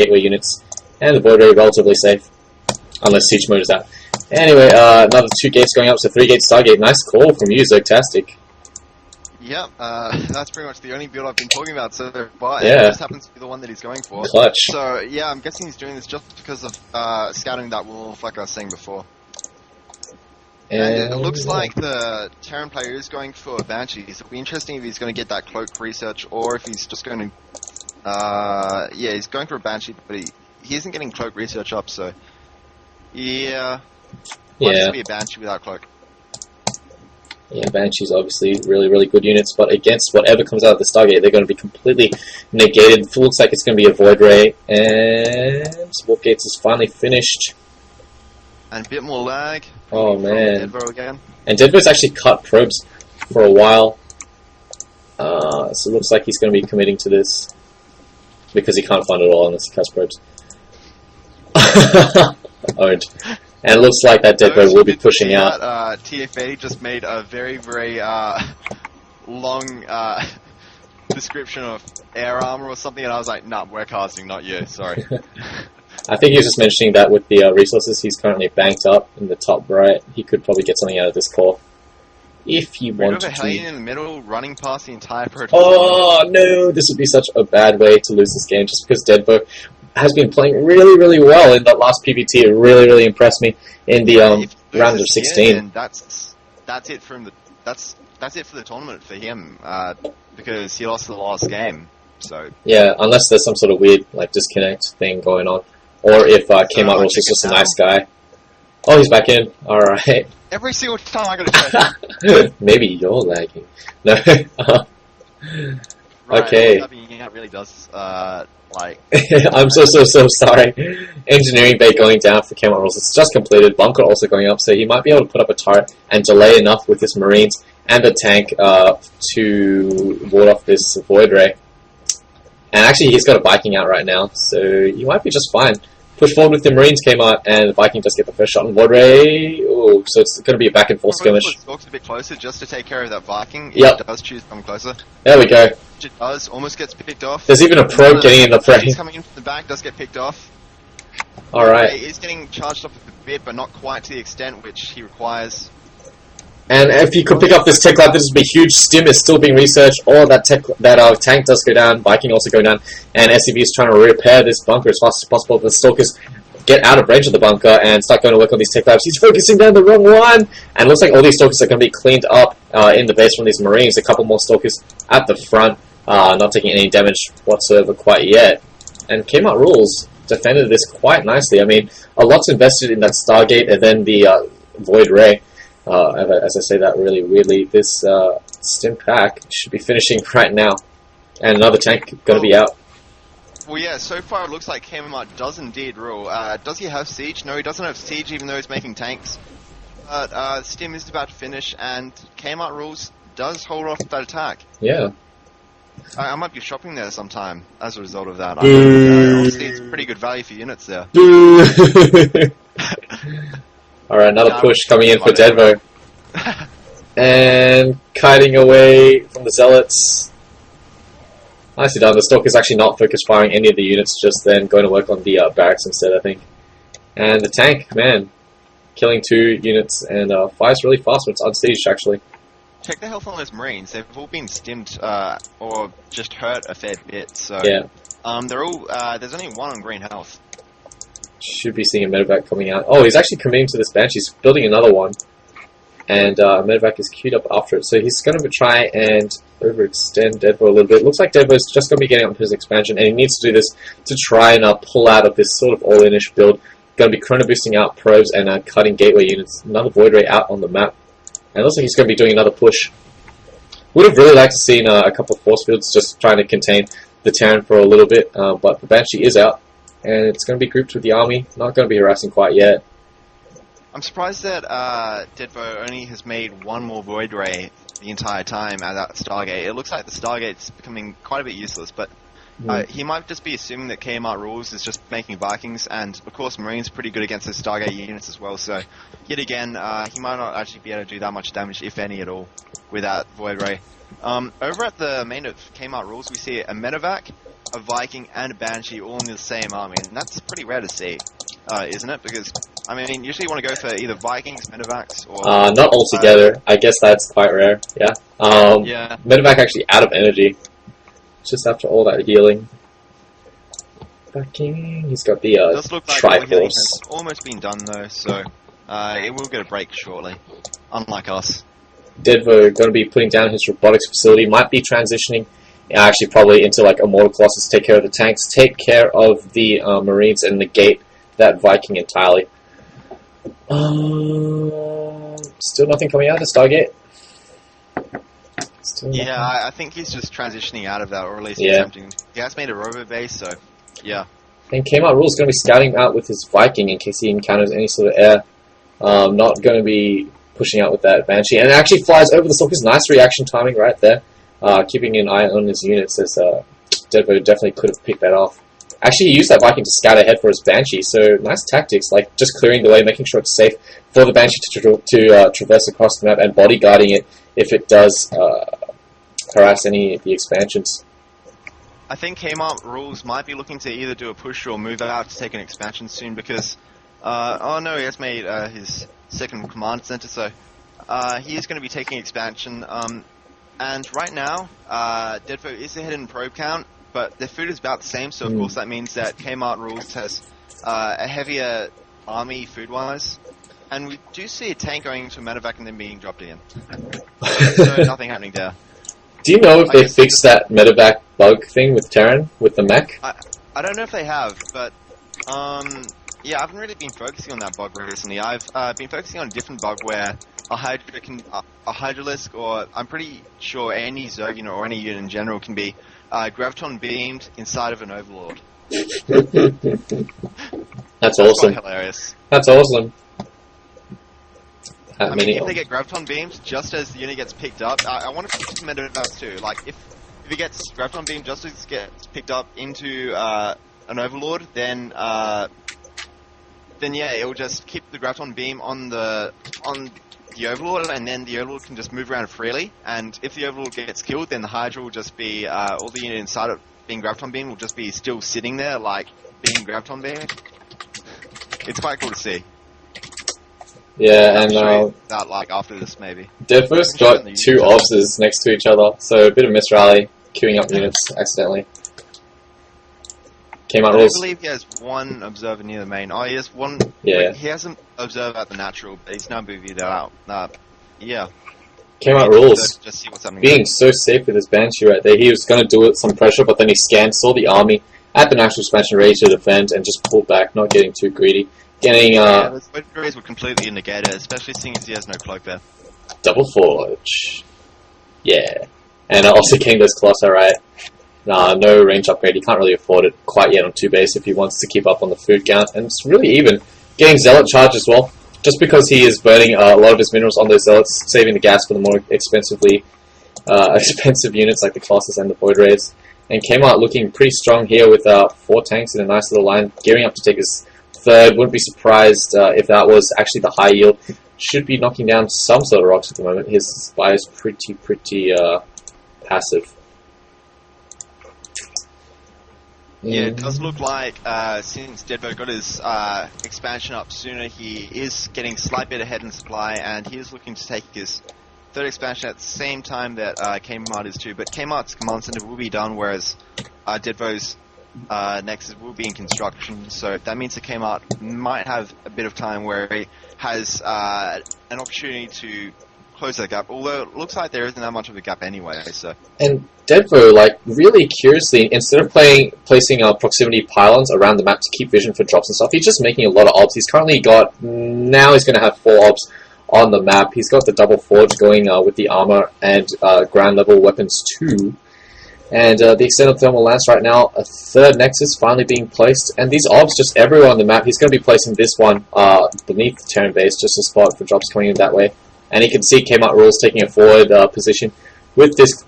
gateway units, and the void ray relatively safe, unless siege mode is out. Anyway, another 2 gates going up, so 3 gates Stargate. Nice call from you, Zergtastic. Yep, that's pretty much the only build I've been talking about so far. Yeah. It just happens to be the one that he's going for. Clutch. So, yeah, I'm guessing he's doing this just because of scouting that wolf, like I was saying before. And it looks like the Terran player is going for Banshees. It'll be interesting if he's going to get that cloak research, or if he's just going to... yeah, he's going for a Banshee, but he isn't getting cloak research up, so... Yeah... Might just be a Banshee without cloak. Yeah, Banshee's obviously really good units, but against whatever comes out of the Stargate, they're going to be completely negated. It looks like it's going to be a Void Ray, and Warp Gates is finally finished. And a bit more lag. Oh man. Deadbo again. And Deadbo's actually cut probes for a while. So it looks like he's going to be committing to this. Because he can't find it all unless he cuts probes. Owned. And it looks like that Deadbo will be pushing out. TFA just made a very long description of air armor or something, and I was like, nah, we're casting, not you, sorry. I think he was just mentioning that with the resources he's currently banked up in the top right, he could probably get something out of this core. If he wanted to. Hellion in the middle, running past the entire protocol. Oh no, this would be such a bad way to lose this game, just because Deadbo has been playing really well in that last PvT. It really impressed me in the round of 16. And that's it from the that's it for the tournament for him because he lost the last game. So yeah, unless there's some sort of weird like disconnect thing going on, or if Kmart Rules is just a nice guy. Oh, he's back in. All right. Every single time I gotta check. Maybe you're lagging. No. Right, okay. That really does like. I'm so sorry. Engineering bay going down for Kmart Rules. It's just completed. Bunker also going up, so he might be able to put up a turret and delay enough with his Marines and the tank to ward off this Void Ray. And actually, he's got a Viking out right now, so he might be just fine. Push forward with the Marines came out, and the Viking just get the first shot on Void Ray. Oh, so it's going to be a back and forth skirmish. Stalks a bit closer just to take care of that Viking. Yep. It does choose to come closer. There we go. It does, almost gets picked off. There's even a probe getting in the fray. He's coming in from the back, does get picked off. Alright. He's getting charged up a bit, but not quite to the extent which he requires. And if you could pick up this tech lab, this would be huge. Stim is still being researched. All that tank does go down. Viking also go down. And SCV is trying to repair this bunker as fast as possible. The Stalkers get out of range of the bunker and start going to work on these tech labs. He's focusing down the wrong one. And it looks like all these Stalkers are going to be cleaned up in the base from these Marines. A couple more Stalkers at the front. Not taking any damage whatsoever quite yet. And Kmart Rules defended this quite nicely. I mean, a lot's invested in that Stargate and then the Void Ray. As I say that really weirdly, this Stim Pack should be finishing right now. And another tank going to be out. Well, yeah, so far it looks like Kmart does indeed rule. Does he have Siege? No, he doesn't have Siege, even though he's making tanks. But Stim is about to finish, and Kmart Rules does hold off that attack. Yeah. I might be shopping there sometime as a result of that. Obviously, it's pretty good value for units there. Alright, another push coming in for Deadbo. And kiting away from the Zealots. Nicely done. The Stalker's actually not focus firing any of the units, just then going to work on the barracks instead, I think. And the tank, man, killing 2 units and fires really fast when it's unsieged, actually. Check the health on those Marines. They've all been stimmed or just hurt a fair bit. So yeah. They're all. There's only 1 on green health. Should be seeing a medevac coming out. Oh, he's actually committing to this bench. He's building another one. And medevac is queued up after it. So he's going to try and overextend Deadbo a little bit. Looks like Deadbo's just going to be getting up his expansion. And he needs to do this to try and pull out of this sort of all-in-ish build. Going to be chrono boosting out probes and cutting gateway units. Another Void Ray out on the map. And it looks like he's going to be doing another push. Would have really liked to see a couple of force fields just trying to contain the Terran for a little bit. But the Banshee is out. And it's going to be grouped with the army. Not going to be harassing quite yet. I'm surprised that Deadbo only has made 1 more Void Ray the entire time at that Stargate. It looks like the Stargate's becoming quite a bit useless, but he might just be assuming that Kmart Rules is just making Vikings, and of course Marines are pretty good against those Stargate units as well, so yet again, he might not actually be able to do that much damage, if any at all, with that Void Ray. Over at the main of Kmart Rules, we see a medevac, a Viking, and a Banshee all in the same army, and that's pretty rare to see, isn't it? Because, I mean, usually you want to go for either Vikings, Medivacs, or... not all together. I guess that's quite rare, yeah. Yeah. Medevac actually out of energy. Just after all that healing. Backing, he's got the Does look like all healing Triforce. has almost been done, though, so it will get a break shortly, unlike us. Deadvo going to be putting down his robotics facility, might be transitioning actually probably into like Immortal Colossus, take care of the tanks, take care of the Marines, and negate that Viking entirely. Still nothing coming out of the Stargate. Still nothing. Yeah, I think he's just transitioning out of that, or at least Yeah. attempting. He has made a robo base, so yeah. And Kmart Rule's going to be scouting out with his Viking in case he encounters any sort of air. Not going to be pushing out with that Banshee. And it actually flies over the Stalkers. Nice reaction timing right there. Keeping an eye on his units, as Devo definitely could have picked that off. Actually, he used that Viking to scout ahead for his Banshee, so nice tactics, like just clearing the way, making sure it's safe for the Banshee to traverse across the map, and bodyguarding it if it does harass any of the expansions. I think Kmart Rules might be looking to either do a push or move out to take an expansion soon, because oh no, he has made his second command center, so he is going to be taking expansion. And right now, Deadfo is ahead in probe count, but their food is about the same, so of course that means that Kmart Rules has a heavier army food-wise. And we do see a tank going into a medevac and then being dropped in. So nothing happening there. Do you know if they fixed that medevac bug thing with Terran, with the mech? I don't know if they have, but yeah, I haven't really been focusing on that bug recently. I've been focusing on a different bug where a Hydralisk, or I'm pretty sure any Zerg unit or any unit in general, can be graviton beamed inside of an Overlord. That's awesome. Quite hilarious. That's awesome. I mean, if they get graviton beamed just as the unit gets picked up, I want to implement that too. Like, if it gets graviton beamed just as it gets picked up into an Overlord, then yeah, it will just keep the graviton beam on the Overlord, and then the Overlord can just move around freely. And if the Overlord gets killed, then the Hydra will just be all the unit inside of being graviton beam will just be still sitting there, like being graviton beamed. It's quite cool to see. Yeah, and that like after this maybe. Deadfo's got two obses next to each other, so a bit of misrally, queuing up units accidentally. Came out rules. I believe he has one observer near the main. Oh, he has one. Yeah. Wait, he hasn't observed at the natural, but he's now moved it out. Yeah. Came out rules. Just see what's happening. Being so safe with his Banshee right there, he was going to do it some pressure, but then he scanned, saw the army at the natural expansion ready to defend, and just pulled back, not getting too greedy. Getting yeah, the Squid Rays would completely negate it, especially seeing as he has no cloak there. Double Forge. Yeah. And also getting those Colossi right. No range upgrade, he can't really afford it quite yet on 2 base if he wants to keep up on the food count, and it's really even. Getting Zealot charge as well, just because he is burning a lot of his minerals on those Zealots, saving the gas for the more expensive units like the Colossus and the Void Rays. And Kmart looking pretty strong here with 4 tanks in a nice little line, gearing up to take his third. Wouldn't be surprised if that was actually the high yield. Should be knocking down some sort of rocks at the moment. His spy is pretty passive. Yeah, it does look like since Deadbo got his expansion up sooner, he is getting a slight bit ahead in supply, and he is looking to take his third expansion at the same time that Kmart is too. But Kmart's command center will be done, whereas Deadbo's Nexus will be in construction, so that means that Kmart might have a bit of time where he has an opportunity to close that gap, although it looks like there isn't that much of a gap anyway, so... And Deadvo, like, really curiously, instead of placing proximity pylons around the map to keep vision for drops and stuff, he's just making a lot of obs. He's currently got... Now he's going to have 4 obs on the map. He's got the double forge going with the armor and ground level weapons too. And the extended thermal lance right now, a third nexus finally being placed, and these obs just everywhere on the map. He's going to be placing this one beneath the Terran base, just a spot for drops coming in that way. And you can see Kmart Rules taking a forward position with this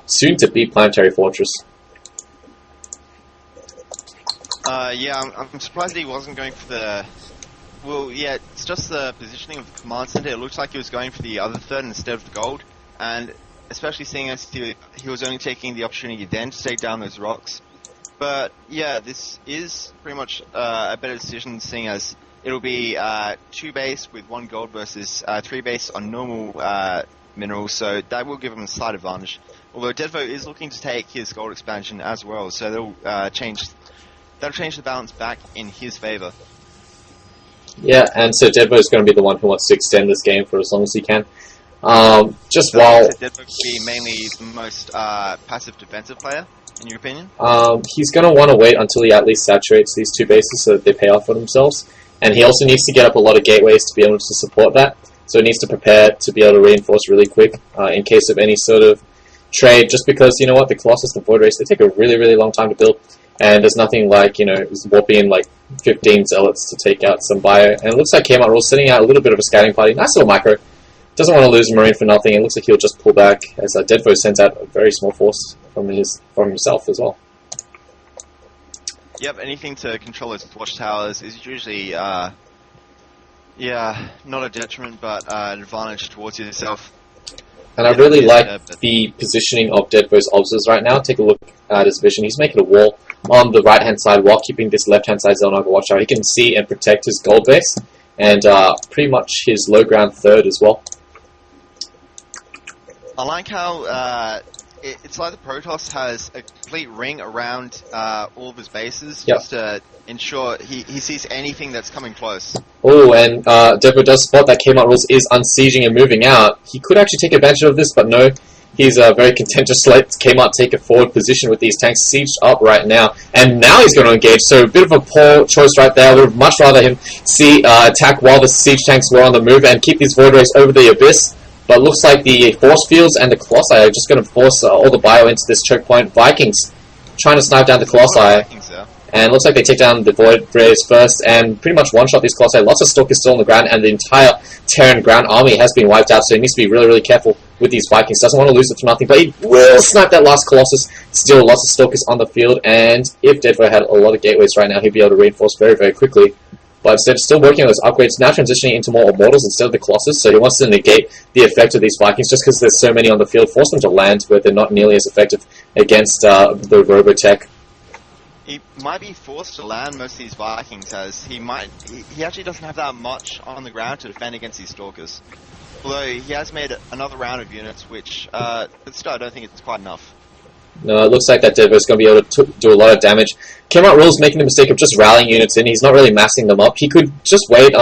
soon-to-be planetary fortress. Yeah, I'm surprised he wasn't going for the... Well, yeah, it's just the positioning of the command center. It looks like he was going for the other third instead of the gold, and... especially seeing as he was only taking the opportunity then to take down those rocks. But yeah, this is pretty much a better decision, seeing as it'll be 2 base with 1 gold versus 3 base on normal minerals, so that will give him a slight advantage. Although Deadvo is looking to take his gold expansion as well, so that'll change the balance back in his favor. Yeah, and so Deadvo is going to be the one who wants to extend this game for as long as he can. Just So while Deadvo could be mainly the most passive defensive player, in your opinion? he's going to want to wait until he at least saturates these 2 bases so that they pay off for themselves. And he also needs to get up a lot of gateways to be able to support that. So he needs to prepare to be able to reinforce really quick in case of any sort of trade. Just because, you know what, the Colossus, the Void Race, they take a really, really long time to build. And there's nothing like, you know, warping in like 15 Zealots to take out some bio. And it looks like Kmart Rule's sending out a little bit of a scouting party. Nice little micro. Doesn't want to lose a Marine for nothing. It looks like he'll just pull back as Deadvo sends out a very small force from himself as well. Yep, anything to control his watchtowers is usually, not a detriment, but an advantage towards yourself. And I really like the positioning of Deadvo's obsers right now. Take a look at his vision. He's making a wall on the right-hand side while keeping this left-hand side Xel'Naga watchtower. He can see and protect his gold base and pretty much his low-ground third as well. I like how it's like the Protoss has a complete ring around all of his bases, just to ensure he sees anything that's coming close. Oh, and Deadvo does spot that Kmart Rules is unsieging and moving out. He could actually take advantage of this, but no. He's very content just to let Kmart take a forward position with these tanks sieged up right now. And now he's going to engage, so a bit of a poor choice right there. I would have much rather him see attack while the siege tanks were on the move and keep these Void Rays over the Abyss. But it looks like the Force Fields and the Colossi are just going to force all the bio into this choke point. Vikings trying to snipe down the Colossi. And it looks like they take down the Void Rays first and pretty much one-shot these Colossi. Lots of Stalkers still on the ground, and the entire Terran ground army has been wiped out, so he needs to be really, really careful with these Vikings. Doesn't want to lose it for nothing, but he will snipe that last Colossus. Still lots of Stalkers on the field, and if Deadvo had a lot of gateways right now, he'd be able to reinforce very, very quickly. But instead, still working on those upgrades, now transitioning into more Immortals instead of the Colossus, so he wants to negate the effect of these Vikings just because there's so many on the field, force them to land where they're not nearly as effective against the Robotech. He might be forced to land most of these Vikings, as he actually doesn't have that much on the ground to defend against these Stalkers. Although he has made another round of units, which, but still, I don't think it's quite enough. No, it looks like that Deadvo is going to be able to do a lot of damage. Kmart Rule's making the mistake of just rallying units in. He's not really massing them up. He could just wait,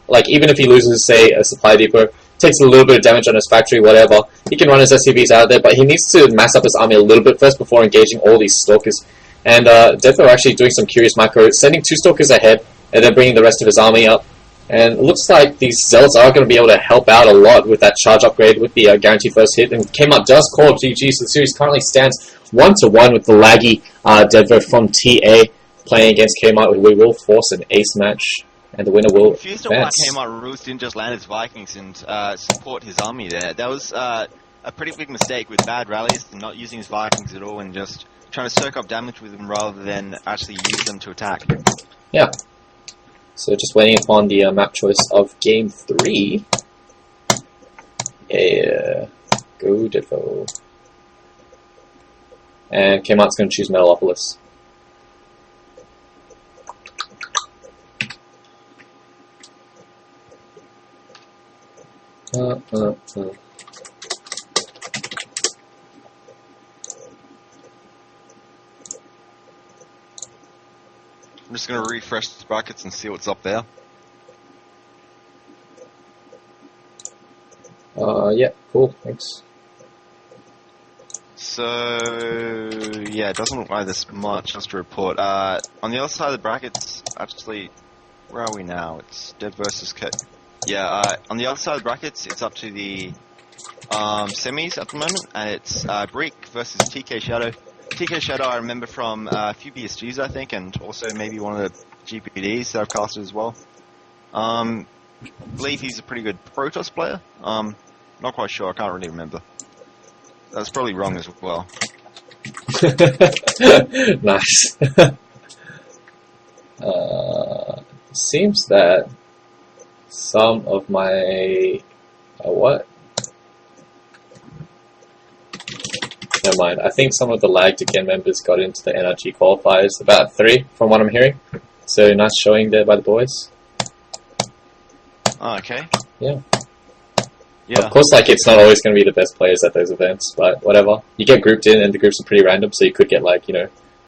like, even if he loses, say, a supply depot, takes a little bit of damage on his factory, whatever, he can run his SCVs out there, but he needs to mass up his army a little bit first before engaging all these Stalkers. And Deadvo are actually doing some curious micro, sending 2 Stalkers ahead, and then bringing the rest of his army up. And it looks like these Zealots are going to be able to help out a lot with that charge upgrade with the guaranteed first hit. And Kmart does call GG, so the series currently stands 1-1 with the laggy Deadvo from TA playing against Kmart. We will force an ace match, and the winner will advance. Why Kmart Rules didn't just land his Vikings and support his army there. That was a pretty big mistake with bad rallies and not using his Vikings at all and just trying to soak up damage with them rather than actually use them to attack. Yeah. So just waiting upon the map choice of Game 3. Yeah. Go Deadvo. And Kmart's going to choose Metalopolis. I'm just going to refresh the brackets and see what's up there. Yeah, cool, thanks. So, yeah, it doesn't look like there's much else to report. On the other side of the brackets, actually, where are we now? It's Dead versus K. Yeah, on the other side of the brackets, it's up to the semis at the moment, and it's Break versus TK Shadow. TK Shadow I remember from a few BSGs, I think, and also maybe one of the GPDs that I've casted as well. I believe he's a pretty good Protoss player. Not quite sure, I can't really remember. That's probably wrong as well. Nice. Seems that some of my... what? never mind. I think some of the lagged again members got into the NRG qualifiers. About 3, from what I'm hearing. So nice showing there by the boys. Oh, okay. Yeah. Yeah. Of course, like, it's not always going to be the best players at those events, but whatever. You get grouped in, and the groups are pretty random, so you could get, like, you know,